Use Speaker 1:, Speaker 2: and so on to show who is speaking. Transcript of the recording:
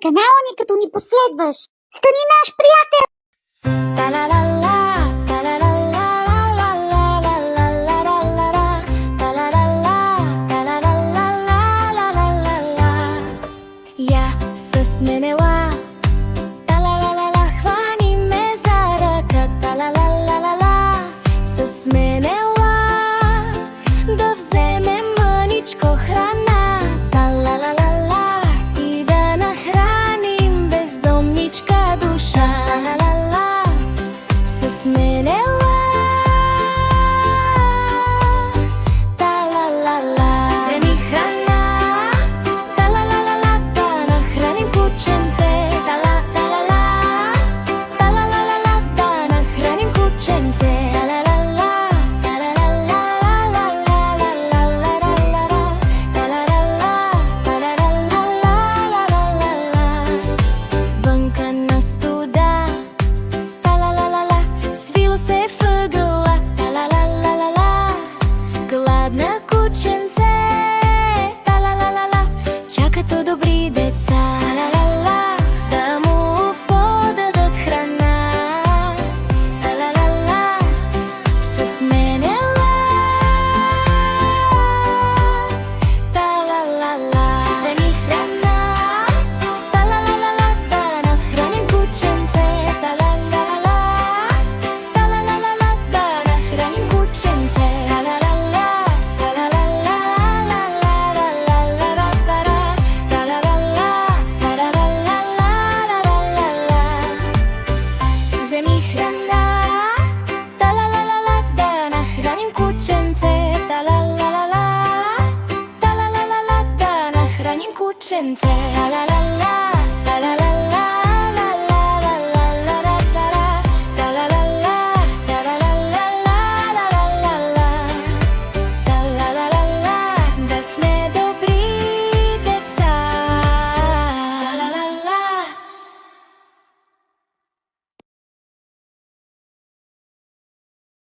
Speaker 1: канала ни като ни последваш. Стани наш приятел!
Speaker 2: Я се сменила, хвани ме за ръка, се сменила, да вземем мъничко храна, и да нахраним бездомничка душа, се сменила. Вземи храна, да нахраним кученце, да нахраним кученце. Вънка на студа, свила се въгъла, гладна кученце, чакат добри деца, да му подадат храна, се сменяла, вземи храна, да нахраним кученце, да нахраним кученце. Вземи храна, да нахраним кученце, да нахраним кученце.